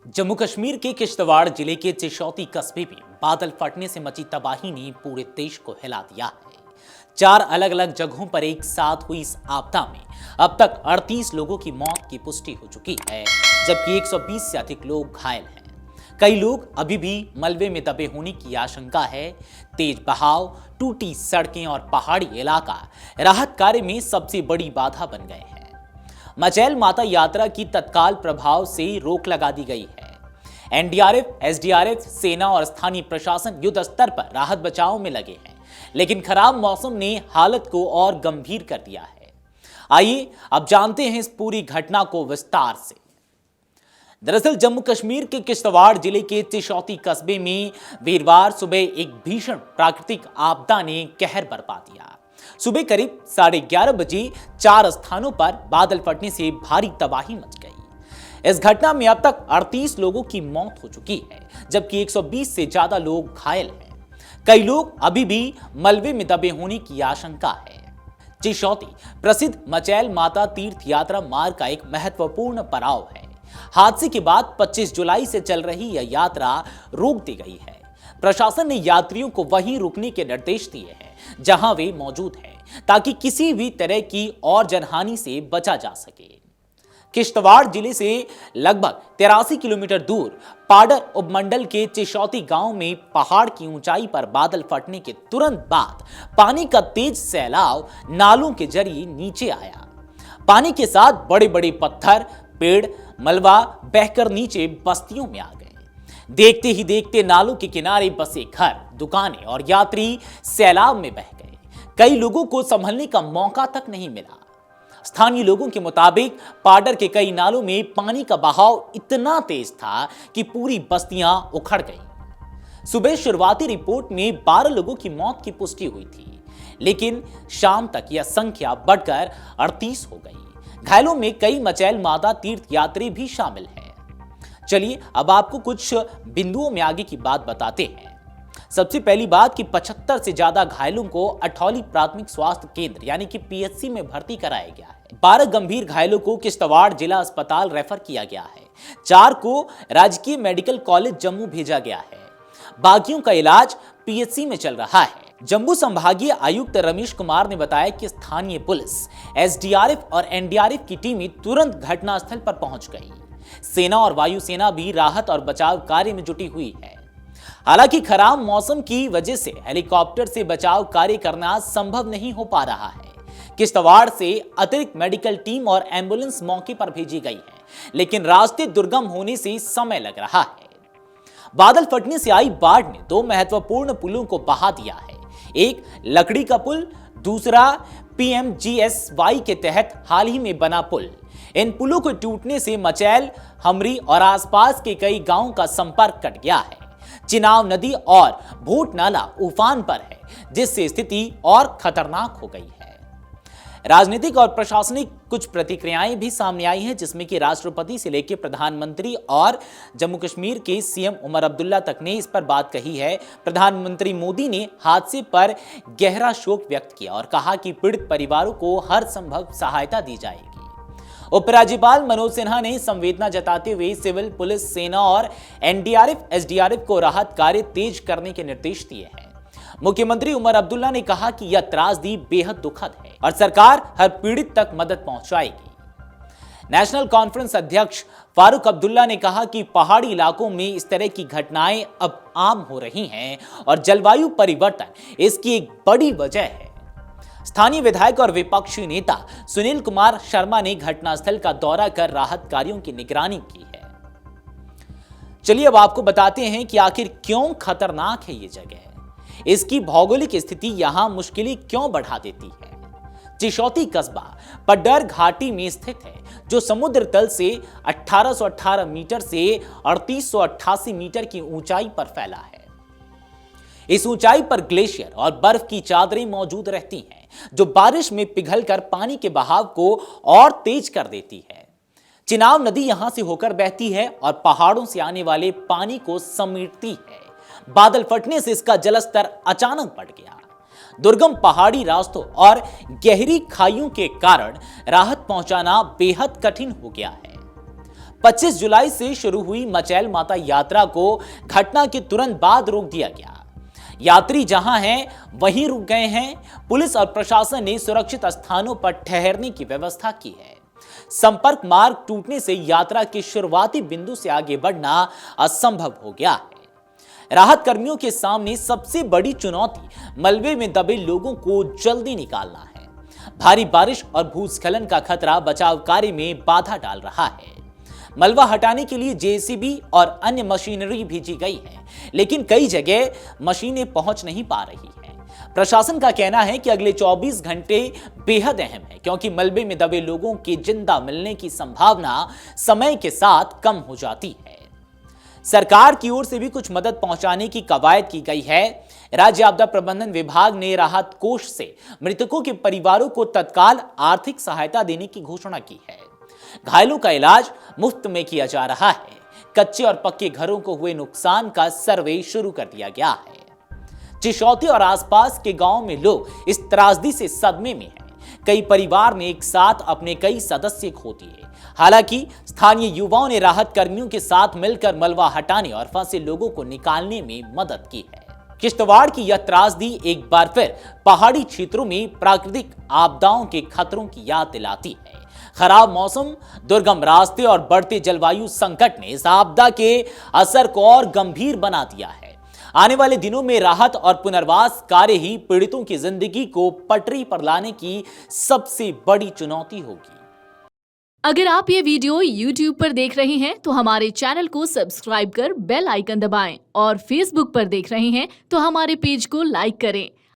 जम्मू कश्मीर के किश्तवाड़ जिले के चिशौती कस्बे में बादल फटने से मची तबाही ने पूरे देश को हिला दिया है। 4 अलग अलग जगहों पर एक साथ हुई इस आपदा में अब तक 38 लोगों की मौत की पुष्टि हो चुकी है, जबकि 120 से अधिक लोग घायल हैं। कई लोग अभी भी मलबे में दबे होने की आशंका है। तेज बहाव, टूटी सड़कें और पहाड़ी इलाका राहत कार्य में सबसे बड़ी बाधा बन गए हैं। मचैल माता यात्रा की तत्काल प्रभाव से रोक लगा दी गई है। एनडीआरएफ, एसडीआरएफ, सेना और स्थानीय प्रशासन युद्ध स्तर पर राहत बचाव में लगे हैं, लेकिन खराब मौसम ने हालत को और गंभीर कर दिया है। आइए अब जानते हैं इस पूरी घटना को विस्तार से। दरअसल जम्मू कश्मीर के किश्तवाड़ जिले के चिशौती कस्बे में वीरवार सुबह एक भीषण प्राकृतिक आपदा ने कहर बरपा दिया। सुबह करीब 11:30 बजे 4 स्थानों पर बादल फटने से भारी तबाही मच गई। इस घटना में अब तक 38 लोगों की मौत हो चुकी है, जबकि 120 से ज्यादा लोग घायल हैं। कई लोग अभी भी मलबे में दबे होने की आशंका है। चिशौती प्रसिद्ध मचैल माता तीर्थ यात्रा मार्ग का एक महत्वपूर्ण पड़ाव है। हादसे के बाद 25 जुलाई से चल रही यह यात्रा रोक दी गई है। प्रशासन ने यात्रियों को वहीं रुकने के निर्देश दिए हैं जहां वे मौजूद हैं, ताकि किसी भी तरह की और जनहानि से बचा जा सके। किश्तवाड़ जिले से लगभग 83 किलोमीटर दूर पाडर उपमंडल के चिशौती गांव में पहाड़ की ऊंचाई पर बादल फटने के तुरंत बाद पानी का तेज सैलाव नालों के जरिए नीचे आया। पानी के साथ बड़े बड़े पत्थर, पेड़, मलबा बहकर नीचे बस्तियों में आ गए। देखते ही देखते नालों के किनारे बसे घर, दुकानें और यात्री सैलाब में बह गए। कई लोगों को संभलने का मौका तक नहीं मिला। स्थानीय लोगों के मुताबिक पाडर के कई नालों में पानी का बहाव इतना तेज था कि पूरी बस्तियां उखड़ गईं। सुबह शुरुआती रिपोर्ट में 12 लोगों की मौत की पुष्टि हुई थी, लेकिन शाम तक यह संख्या बढ़कर 38 हो गई। घायलों में कई मचैल माता तीर्थ यात्री भी शामिल हैं। चलिए अब आपको कुछ बिंदुओं में आगे की बात बताते हैं। सबसे पहली बात कि 75 से ज्यादा घायलों को अठौली प्राथमिक स्वास्थ्य केंद्र यानी कि पीएचसी में भर्ती कराया गया है। 12 गंभीर घायलों को किश्तवाड़ जिला अस्पताल रेफर किया गया है। 4 को राजकीय मेडिकल कॉलेज जम्मू भेजा गया है। बाकियों का इलाज पीएचसी में चल रहा है। जम्मू संभागीय आयुक्त रमेश कुमार ने बताया कि स्थानीय पुलिस, एसडीआरएफ और एनडीआरएफ की टीमें तुरंत घटनास्थल पर पहुंच गई। सेना और वायुसेना भी राहत और बचाव कार्य में जुटी हुई है। हालांकि खराब मौसम की वजह से हेलीकॉप्टर से बचाव कार्य करना संभव नहीं हो पा रहा है। किश्तवाड़ से अतिरिक्त मेडिकल टीम और एम्बुलेंस मौके पर भेजी गई है, लेकिन रास्ते दुर्गम होने से समय लग रहा है। बादल फटने से आई बाढ़ ने 2 महत्वपूर्ण पुलों को बहा दिया है। एक लकड़ी का पुल, दूसरा पीएमजीएसवाई के तहत हाल ही में बना पुल। इन पुलों को टूटने से मचैल, हमरी और आसपास के कई गांवों का संपर्क कट गया है। चिनाव नदी और भूट नाला उफान पर है, जिससे स्थिति और खतरनाक हो गई है। राजनीतिक और प्रशासनिक कुछ प्रतिक्रियाएं भी सामने आई हैं, जिसमें कि राष्ट्रपति से लेकर प्रधानमंत्री और जम्मू कश्मीर के सीएम उमर अब्दुल्ला तक ने इस पर बात कही है। प्रधानमंत्री मोदी ने हादसे पर गहरा शोक व्यक्त किया और कहा कि पीड़ित परिवारों को हर संभव सहायता दी जाएगी। उपराज्यपाल मनोज सिन्हा ने संवेदना जताते हुए सिविल, पुलिस, सेना और एनडीआरएफ, एसडीआरएफ को राहत कार्य तेज करने के निर्देश दिए हैं। मुख्यमंत्री उमर अब्दुल्ला ने कहा कि यह त्रासदी बेहद दुखद है और सरकार हर पीड़ित तक मदद पहुंचाएगी। नेशनल कॉन्फ्रेंस अध्यक्ष फारूक अब्दुल्ला ने कहा कि पहाड़ी इलाकों में इस तरह की घटनाएं अब आम हो रही हैं और जलवायु परिवर्तन इसकी एक बड़ी वजह है। स्थानीय विधायक और विपक्षी नेता सुनील कुमार शर्मा ने घटनास्थल का दौरा कर राहत कार्यों की निगरानी की है। चलिए अब आपको बताते हैं कि आखिर क्यों खतरनाक है ये जगह, इसकी भौगोलिक स्थिति यहां मुश्किलें क्यों बढ़ा देती है। चिशौती कस्बा पड्डर घाटी में स्थित है, जो समुद्र तल से 1818 मीटर से 3888 मीटर की ऊंचाई पर फैला है। इस ऊंचाई पर ग्लेशियर और बर्फ की चादरें मौजूद रहती हैं, जो बारिश में पिघलकर पानी के बहाव को और तेज कर देती है। चिनाब नदी यहां से होकर बहती है और पहाड़ों से आने वाले पानी को समेटती है। बादल फटने से इसका जलस्तर अचानक बढ़ गया। दुर्गम पहाड़ी रास्तों और गहरी खाइयों के कारण राहत पहुंचाना बेहद कठिन हो गया है। 25 जुलाई से शुरू हुई मचैल माता यात्रा को घटना के तुरंत बाद रोक दिया गया। यात्री जहां हैं वहीं रुक गए हैं। पुलिस और प्रशासन ने सुरक्षित स्थानों पर ठहरने की व्यवस्था की है। संपर्क मार्ग टूटने से यात्रा के शुरुआती बिंदु से आगे बढ़ना असंभव हो गया है। राहत कर्मियों के सामने सबसे बड़ी चुनौती मलबे में दबे लोगों को जल्दी निकालना है। भारी बारिश और भूस्खलन का खतरा बचाव कार्य में बाधा डाल रहा है। मलबा हटाने के लिए जेसीबी और अन्य मशीनरी भेजी गई है, लेकिन कई जगह मशीनें पहुंच नहीं पा रही हैं। प्रशासन का कहना है कि अगले 24 घंटे बेहद अहम है, क्योंकि मलबे में दबे लोगों के जिंदा मिलने की संभावना समय के साथ कम हो जाती है। सरकार की ओर से भी कुछ मदद पहुंचाने की कवायद की गई है। राज्य आपदा प्रबंधन विभाग ने राहत कोष से मृतकों के परिवारों को तत्काल आर्थिक सहायता देने की घोषणा की है। घायलों का इलाज मुफ्त में किया जा रहा है। कच्चे और पक्के घरों को हुए नुकसान का सर्वे शुरू कर दिया गया है। चिशौती और आसपास के गांव में लोग इस त्रासदी से सदमे में हैं। कई परिवार ने एक साथ अपने कई सदस्य खो दिए। हालांकि स्थानीय युवाओं ने राहत कर्मियों के साथ मिलकर मलबा हटाने और फंसे लोगों को निकालने में मदद की है। किश्तवाड़ की यह त्रासदी एक बार फिर पहाड़ी क्षेत्रों में प्राकृतिक आपदाओं के खतरों की याद दिलाती है। खराब मौसम, दुर्गम रास्ते और बढ़ते जलवायु संकट ने इस आपदा के असर को और गंभीर बना दिया है। आने वाले दिनों में राहत और पुनर्वास कार्य ही पीड़ितों की जिंदगी को पटरी पर लाने की सबसे बड़ी चुनौती होगी। अगर आप ये वीडियो YouTube पर देख रहे हैं तो हमारे चैनल को सब्सक्राइब कर बेल आइकन दबाएं और Facebook पर देख रहे हैं तो हमारे पेज को लाइक करें।